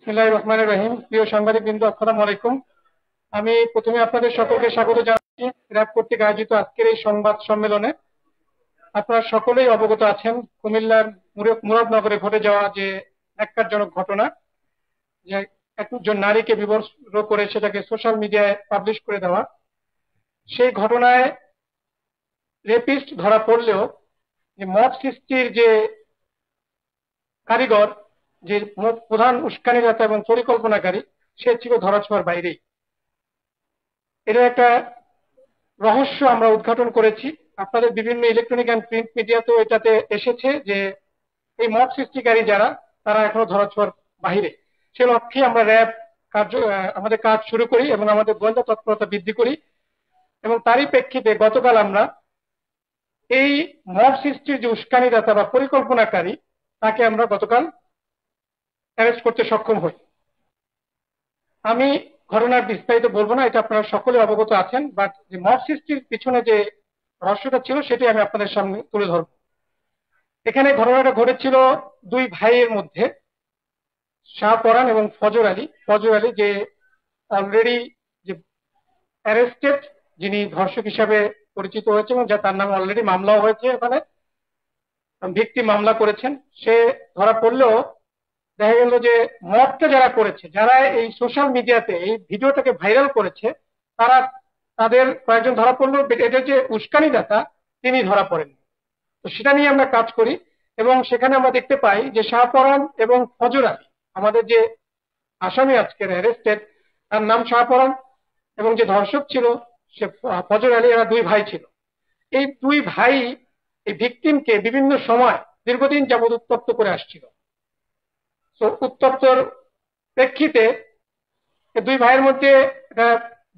বিসমিল্লাহির রহমানির রহিম। প্রিয় সাংবাদিকবৃন্দ, আসসালামু আলাইকুম। আমি প্রথমে আপনাদের সকলকে স্বাগত জানাচ্ছি র‍্যাব কর্তৃক আয়োজিত আজকের এই সংবাদ সম্মেলনে। আপনারা সকলেই অবগত আছেন কুমিল্লার মুরাদনগরে ঘটে যাওয়া যে ন্যাক্কারজনক ঘটনা, যে একজন নারীকে বিবস্ত্র করে সেটাকে সোশ্যাল মিডিয়ায় পাবলিশ করে দেওয়া। সেই ঘটনায় রেপিস্ট ধরা পড়লেও যে মব সৃষ্টির যে কারিগর, যে প্রধান উস্কানিদাতা এবং পরিকল্পনাকারী, সে ছিল ধরাছোঁয়ার বাইরেই। এটা একটা রহস্য আমরা উদ্ঘাটন করেছি। আপনাদের বিভিন্ন ইলেকট্রনিক অ্যান্ড প্রিন্ট মিডিয়াতেও এটাতে এসেছে যে এই মব সৃষ্টিকারী যারা, তারা এখনো ধরাছোঁয়ার বাহিরে। সে লক্ষ্যে আমরা র‍্যাব আমাদের কাজ শুরু করি এবং আমাদের গোয়েন্দা তৎপরতা বৃদ্ধি করি। এবং তারই প্রেক্ষিতে গতকাল আমরা এই মব সৃষ্টির যে উস্কানিদাতা বা পরিকল্পনাকারী, তাকে আমরা গতকাল অ্যারেস্ট করতে সক্ষম হই। আমি ঘটনার বিস্তারিত বলবো না, এটা আপনারা সকলে অবগত আছেন, বাট যে মব সৃষ্টির পিছনে যে রহস্যটা ছিল সেটাই আমি আপনাদের সামনে তুলে ধরব। এখানে ঘটনাটা ঘটেছিল দুই ভাইয়ের মধ্যে, শাহপরান এবং ফজর আলী। ফজর আলী যে অলরেডি যে অ্যারেস্টেড, যিনি ধর্ষক হিসাবে পরিচিত হয়েছে এবং যা তার নামে অলরেডি মামলাও হয়েছে, এখানে ভিকটিম মামলা করেছেন। সে ধরা পড়লেও দেখা গেল যে মবটা যারা করেছে, যারা এই সোশ্যাল মিডিয়াতে এই ভিডিওটাকে ভাইরাল করেছে, তাদের কয়েকজন ধরা পড়লো। এটা যে উস্কানিদাতা, তিনি ধরা পড়েন। তো সেটা নিয়ে আমরা কাজ করি এবং সেখানে আমরা দেখতে পাই যে শাহপরান এবং ফজর আলী, আমাদের যে আসামি আজকের অ্যারেস্টেড, তার নাম শাহপরান, এবং যে ধর্ষক ছিল সে ফজর আলী, এরা দুই ভাই ছিল। এই দুই ভাই এই ভিকটিমকে বিভিন্ন সময় দীর্ঘদিন যাবৎ উত্তপ্ত করে আসছিল। তো উত্তপ্তর প্রেক্ষিতে দুই ভাইয়ের মধ্যে একটা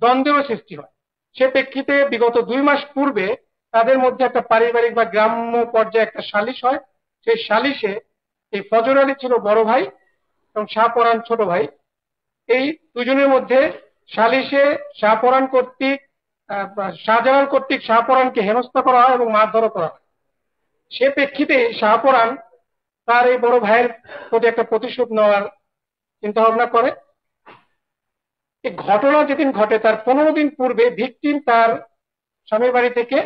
দ্বন্দ্বের সৃষ্টি হয়। সে প্রেক্ষিতে বিগত 2 মাস পূর্বে তাদের মধ্যে একটা পারিবারিক বা গ্রাম্য পর্যায়ে একটা সালিশ হয়। সেই সালিশে এই ফজর আলী ছিল বড় ভাই এবং শাহপরান ছোট ভাই। এই দুজনের মধ্যে সালিশে শাহজালাল কর্তৃক শাহপরানকে হেনস্থা করা হয় এবং মারধর করা হয়। সে প্রেক্ষিতে শাহপরান তার এই বড় ভাইয়ের প্রতি একটা প্রতিশোধ নেওয়ার চিন্তা ভাবনা করে। এই ঘটনা যেদিন ঘটে তার 15 দিন পূর্বে ভিকটিম তার স্বামীর বাড়ি থেকে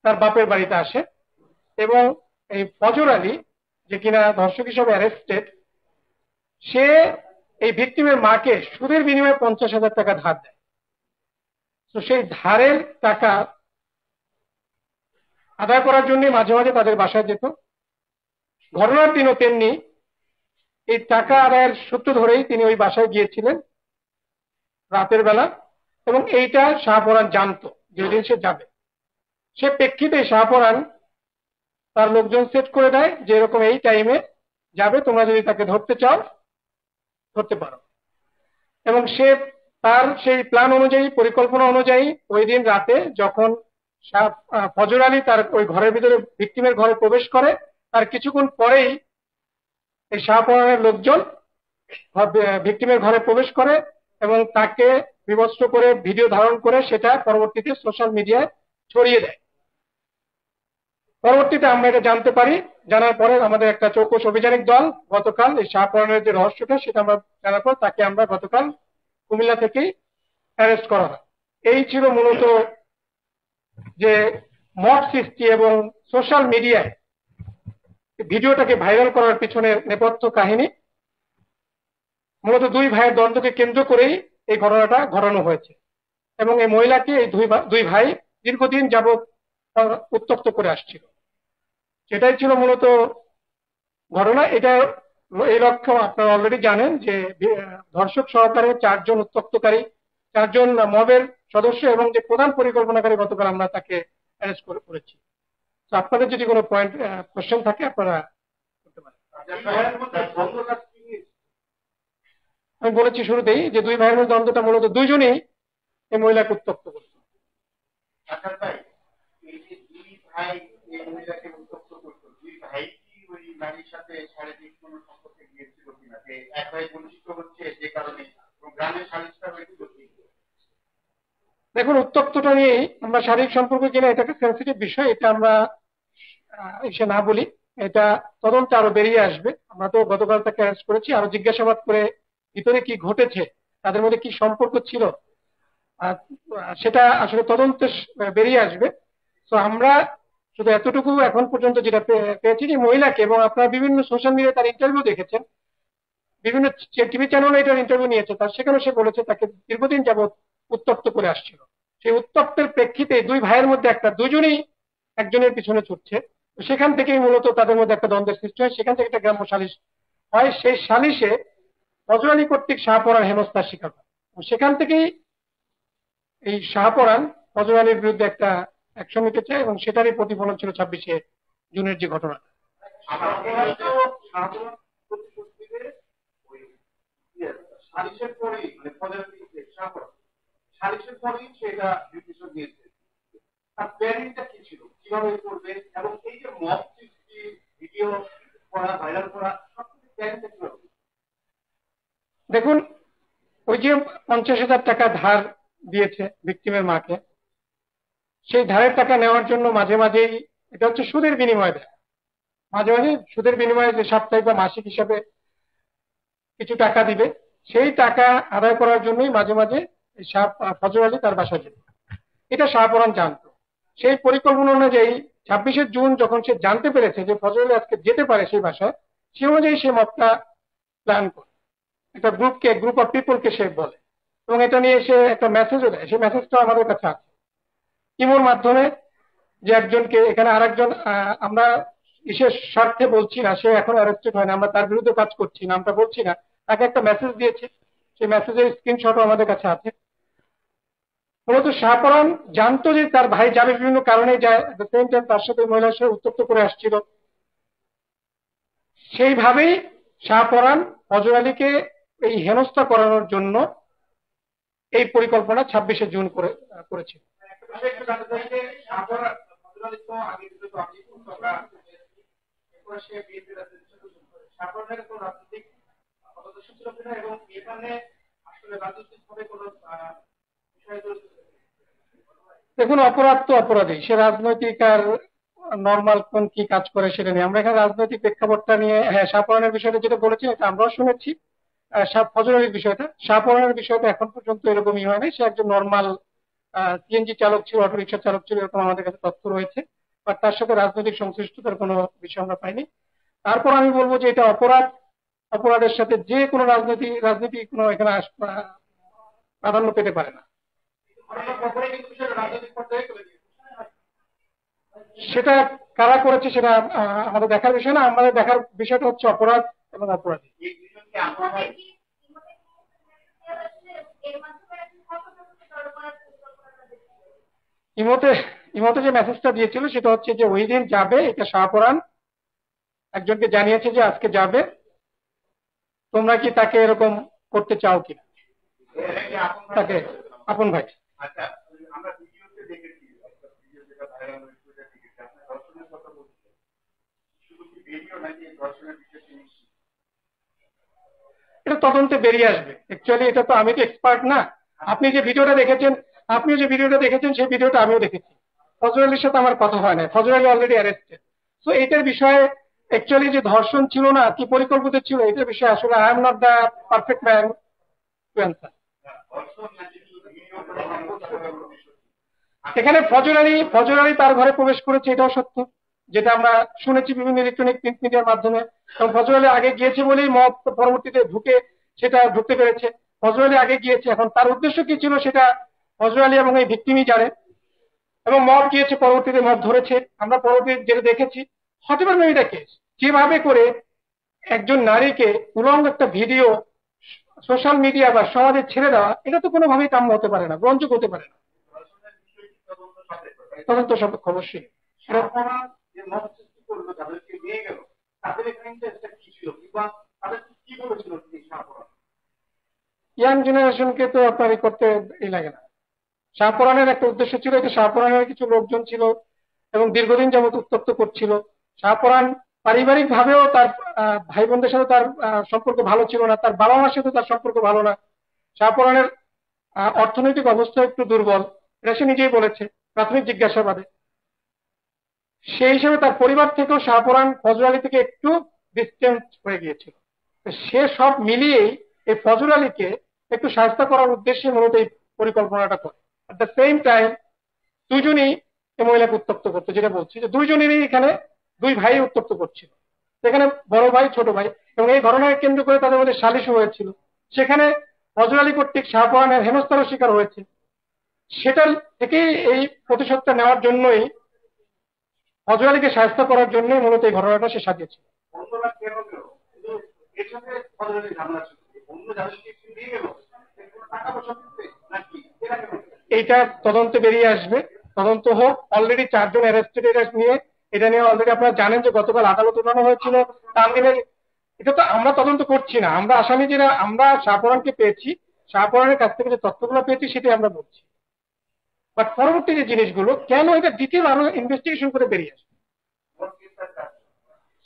তার বাপের বাড়িতে আসে এবং এই ফজর আলী, যে কিনা ধর্ষক হিসেবে অ্যারেস্টেড, সে এই ভিকটিমের মাকে সুদের বিনিময়ে 50,000 টাকা ধার দেয়। তো সেই ধারের টাকা আদায় করার জন্য মাঝে মাঝে তাদের বাসায় যেত। ঘটনার দিনও তেমনি এই টাকা আদায়ের সূত্র ধরেই তিনি ওই বাসায় গিয়েছিলেন রাতের বেলা, এবং এইটা শাহপরান জানতো যেদিন সে যাবে। সে প্রেক্ষিতে শাহপরান তার লোকজন সেট করে দেয় যে এরকম এই টাইমে যাবে, তোমরা যদি তাকে ধরতে চাও ধরতে পারো। এবং সে তার সেই প্ল্যান অনুযায়ী, পরিকল্পনা অনুযায়ী ওই দিন রাতে যখন ফজর আলী তার ওই ঘরের ভিতরে ভিকটিমের ঘরে প্রবেশ করে, তার কিছুক্ষণ পরেই এই শাহপরানের লোকজন ভিকটিমের ঘরে প্রবেশ করে এবং তাকে বিবস্ত্র করে ভিডিও ধারণ করে সেটা পরবর্তীতে সোশ্যাল মিডিয়ায় ছড়িয়ে দেয়। পরবর্তীতে আমরা এটা জানতে পারি। জানার পরে আমাদের একটা চৌকস অভিযানিক দল গতকাল এই শাহপরানের যে রহস্যটা সেটা আমরা জানার পর তাকে আমরা গতকাল কুমিল্লা থেকেই অ্যারেস্ট করা হয়। এই ছিল মূলত যে মব সৃষ্টি এবং সোশ্যাল মিডিয়ায় ভিডিওটাকে ভাইরাল করার পিছনে নেপথ্য কাহিনী। মূলত দুই ভাইয়ের দ্বন্দ্বকে কেন্দ্র করেই এই ঘটনাটা ঘটানো হয়েছে এবং এই মহিলাকে এই দুই ভাই দীর্ঘদিন যাবৎ উত্তপ্ত করে আসছিল। সেটাই ছিল মূলত ঘটনা। এটা এই লক্ষ্য আপনারা অলরেডি জানেন যে ধর্ষক সহকারে 4 জন উত্তপ্তকারী, 4 জন মবের সদস্য এবং যে প্রধান পরিকল্পনাকারী, গতকাল আমরা তাকে অ্যারেস্ট করেছি। তো আপনাদের যদি কোনো কোশ্চেন থাকে আপনারা করতে পারেন। আমি বলেছি শুরুতেই যে দুই ভাইয়ের মধ্যে দ্বন্দ্বটা মূলত দুইজনেই এই মহিলাকে উত্তপ্ত করছে। দেখুন, উত্তপ্তটা নিয়েই আমরা শারীরিক সম্পর্ক কিনা এটা একটা সেন্সিটিভ বিষয়, এটা আমরা এসে না বলি। এটা তদন্তে আরো বেরিয়ে আসবে। আমরা তো গতকাল তাকে অ্যারেস্ট করেছি, আরো জিজ্ঞাসাবাদ করে ভিতরে কি ঘটেছে, তাদের মধ্যে কি সম্পর্ক ছিল, আর সেটা আসলে তদন্তে বেরিয়ে আসবে। তো আমরা শুধু এতটুকু এখন পর্যন্ত যেটা পেয়েছি যে মহিলাকে, এবং আপনারা বিভিন্ন সোশ্যাল মিডিয়ায় তার ইন্টারভিউ দেখেছেন, বিভিন্ন টিভি চ্যানেলে এটার ইন্টারভিউ নিয়েছে, তার সেখানে সে বলেছে তাকে দীর্ঘদিন যাবৎ উত্তপ্ত করে আসছিল। সেই উত্তপ্তের প্রেক্ষিতে দুই ভাইয়ের মধ্যে একটা, দুজনেই একজনের পিছনে ছুটছে, তো সেখান থেকেই মূলত তাদের মধ্যে একটা দ্বন্দ্বের সৃষ্টি হয়, সেখান থেকে একটা গ্রাম্য সালিশ হয়। সেই সালিশে ফজর আলী কর্তৃক শাহপরান হেনস্থার শিকার হয়, সেখান থেকেই এই শাহপরান ফজর আলীর বিরুদ্ধে একটা অ্যাকশন নিতে চায়, এবং সেটারই প্রতিফলন ছিল 26শে জুনের যে ঘটনা। সালিশের পরেই মানে ফজর সালিশের পরেই সেটা ডিসিশন নিয়েছে, তার প্ল্যানিংটা কি ছিল, কিভাবে করবে, এবং এই যে মব সৃষ্টি, ভিডিও করা, ভাইরাল করা, সবকিছু প্ল্যানিংটা কিভাবে? দেখুন, ওই যে 50,000 টাকা ধার দিয়েছে ভিকটিমের মাকে, সেই ধারের টাকা নেওয়ার জন্য মাঝে মাঝেই, এটা হচ্ছে সুদের বিনিময়ে দেয়, মাঝে মাঝে সুদের বিনিময়ে যে সাপ্তাহিক বা মাসিক হিসাবে কিছু টাকা দিবে, সেই টাকা আদায় করার জন্যই মাঝে মাঝে ফজর আলী তার বাসায় যেত। এটা শাহপরান জানতো। সেই পরিকল্পনা অনুযায়ী 26শে জুন যখন সে জানতে পেরেছে যে ফজর আলী আজকে যেতে পারে সেই বাসায়, সে অনুযায়ী সে মবটা প্ল্যান করে একটা গ্রুপ অফ পিপলকে সে বলে, এবং এটা নিয়ে সে একটা মেসেজও দেয়। সেই মেসেজটা আমাদের কাছে আছে ইমোর মাধ্যমে, যে একজনকে এখানে আরেকজন, আমরা বিশেষ স্বার্থে বলছি না, সে এখন অ্যারেস্টেড হয় না, আমরা তার বিরুদ্ধে কাজ করছি না, আমরা বলছি না, তাকে একটা মেসেজ দিয়েছে, সেই মেসেজের স্ক্রিনশটও আমাদের কাছে আছে। মূলত শাহপরান জানতো যে তার ভাই যাবে, বিভিন্ন কারণে যায়, এট দ্য সেম টাইম তার সাথে মহিলার সাথে উত্তপ্ত করে আসছিল। সেইভাবেই শাহপরান ফজর আলীকে এই হেনস্থা করানোর জন্য এই পরিকল্পনা 26শে জুন করেছিল। দেখুন, অপরাধ তো অপরাধী, সে রাজনৈতিক আর নর্মাল কোন কি কাজ করে সেটা নিয়ে আমরা এখানে রাজনৈতিক প্রেক্ষাপটটা নিয়ে, হ্যাঁ শাহপরানের বিষয়টা যেটা বলেছেন এটা আমরাও শুনেছি। ফজর আলীর বিষয়টা, শাহপরানের বিষয়টা এখন পর্যন্ত এরকমই হয় নাই, সে একজন নর্মাল সিএনজি চালক ছিল, অটোরিকশা চালক ছিল, এরকম আমাদের কাছে তথ্য রয়েছে, বাট তার সাথে রাজনৈতিক সংশ্লিষ্টতার কোনো বিষয় আমরা পাইনি। তারপর আমি বলবো যে এটা অপরাধ, অপরাধের সাথে যে কোনো রাজনীতি কোনো এখানে প্রাধান্য পেতে পারে না। সেটা কারা করেছে সেটা আমাদের দেখার বিষয় না, আমাদের দেখার বিষয়টা হচ্ছে অপরাধ এবং অপরাধী। ইমোতে ইমোতে যে মেসেজটা দিয়েছিল সেটা হচ্ছে যে ওই দিন যাবে, এটা শাহপরান একজনকে জানিয়েছে যে আজকে যাবে, তোমরা কি তাকে এরকম করতে চাও কিনা, তাকে আপন ভাই। এটা তদন্তে বেরিয়ে আসবে। অ্যাকচুয়ালি এটা তো, আমি তো এক্সপার্ট না। আপনি যে ভিডিওটা দেখেছেন, সেই ভিডিওটা আমিও দেখেছি। ফজর আলীর সাথে আমার কথা হয় না, ফজর আলী অলরেডি অ্যারেস্টেড। তো এটার বিষয়ে অ্যাকচুয়ালি যে ধর্ষণ ছিল না কি পরিকল্পিত ছিল, এটার বিষয়ে আসলে I am not the perfect man to answer. এখানে ফজর আলী তার ঘরে প্রবেশ করেছে, এটাও সত্য, যেটা আমরা শুনেছি বিভিন্ন ইলেকট্রনিক প্রিন্ট মিডিয়ার মাধ্যমে। এবং ফজর আলী আগে গিয়েছে বলেই মব পরবর্তীতে ঢুকতে পেরেছে। ফজর আলী আগে গিয়েছে, এখন তার উদ্দেশ্য কি ছিল সেটা ফজর আলী এবং এই ভিকটিমই জানে। এবং মব গিয়েছে, পরবর্তীতে মব ধরেছে, আমরা পরবর্তীতে যেটা দেখেছি। হতে পারে এটা কেস, যেভাবে করে একজন নারীকে উলঙ্গ একটা ভিডিও সোশ্যাল মিডিয়া বা সমাজে ছেড়ে দেওয়া, এটা তো কোনোভাবেই কাম্য হতে পারে না, গ্রহণযোগ্য হতে পারে না। তদন্ত সাপেক্ষ অবশ্যই। ইয়াং জেনারেশনকে তো আপনার করতে লাগে না। শাহপরানের একটা উদ্দেশ্য ছিল, এটা শাহপরানের কিছু লোকজন ছিল এবং দীর্ঘদিন যাবত উত্তপ্ত করছিল। শাহপরান পারিবারিক ভাবেও তার ভাই বোনদের সাথে তার সম্পর্ক ভালো ছিল না, তার বাবা মার সাথে তার সম্পর্ক ভালো না। শাহপরানের অর্থনৈতিক অবস্থা একটু দুর্বল, এটা সে নিজেই বলেছে প্রাথমিক জিজ্ঞাসাবাদে। সেই হিসেবে তার পরিবার থেকেও শাহপরান ফজর আলী থেকে একটু ডিস্টেন্স হয়ে গিয়েছিল। সে সব মিলিয়েই এই ফজর আলীকে একটু সাহায্য করার উদ্দেশ্যে মূলত এই পরিকল্পনাটা করে। এট দ্য সেম টাইম দুজনই এই মহিলাকে উত্তপ্ত করতো, যেটা বলছি যে দুইজনেরই এখানে দুই ভাই উত্তপ্ত করছিল, সেখানে বড় ভাই ছোট ভাই, এবং এই ঘটনাকে কেন্দ্র করে তাদের মধ্যে সালিশও হয়েছিল। সেখানে ফজর আলী কর্তৃক শাহপরানের হেনস্থার শিকার হয়েছে। সেটা থেকেই এই প্রতিশোধটা নেওয়ার জন্যই, ফজর আলীকে সাহায্য করার জন্যই মূলত এই ঘটনাটা সে সাজিয়েছে। এইটা তদন্তে বেরিয়ে আসবে, তদন্ত হোক। অলরেডি 4 জন অ্যারেস্টেড নিয়ে, এটা নিয়ে অলরেডি আপনারা জানেন যে গতকাল আদালত উঠানো হয়েছিল তানভীরের। এটা তো আমরা তদন্ত করছি না, আমরা আসামি যারা, আমরা শাহপরানকে পেয়েছি, শাহপরানের কাছ থেকে যে তথ্যগুলো পেয়েছি সেটাই আমরা বলছি। বাট পরবর্তী যে জিনিসগুলো কেন, এটা ডিটেল আরো ইনভেস্টিগেশন করে বেরিয়ে আসবে।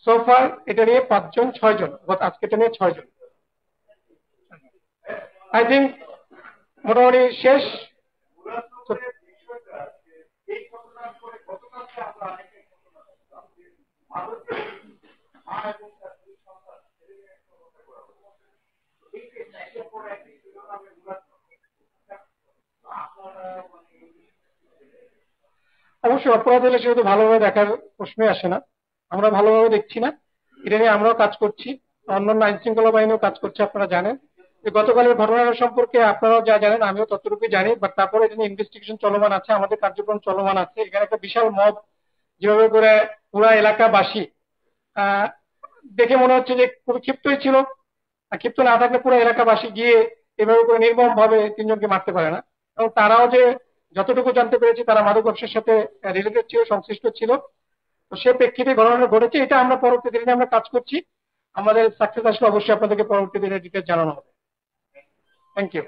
সোফার এটা নিয়ে 5 জন 6 জন, আজকে এটা নিয়ে 6 জন। আই থিঙ্ক মোটামুটি শেষ। অবশ্যই অপরাধ হলে সেটা তো ভালোভাবে দেখার প্রশ্নই আসে না, আমরা ভালোভাবে দেখছি না। এটা নিয়ে আমরাও কাজ করছি, অন্যান্য আইন শৃঙ্খলা বাহিনীও কাজ করছে। আপনারা জানেন যে গতকালের ঘটনাটা সম্পর্কে আপনারাও যা জানেন আমিও ততটুকুই জানি, বাট তারপরে এটা নিয়ে ইনভেস্টিগেশন চলমান আছে, আমাদের কার্যক্রম চলমান আছে। এখানে একটা বিশাল মব যেভাবে করে পুরা এলাকাবাসী, আহ দেখে মনে হচ্ছে যে খুবই ক্ষিপ্তই ছিল। আর ক্ষিপ্ত না থাকলে পুরো এলাকাবাসী গিয়ে এভাবে করে নির্মম ভাবে 3 জনকে মারতে পারে না। এবং তারাও যে, যতটুকু জানতে পেরেছি, তারা মাদক ব্যবসার সাথে রিলেটেড ছিল, সংশ্লিষ্ট ছিল। তো সে প্রেক্ষিতে ঘটনাটা ঘটেছে, এটা আমরা পরবর্তী দিনে আমরা কাজ করছি। আমাদের সাকসেস আসলে অবশ্যই আপনাদেরকে পরবর্তী দিনে ডিটেলস জানানো হবে। Thank you.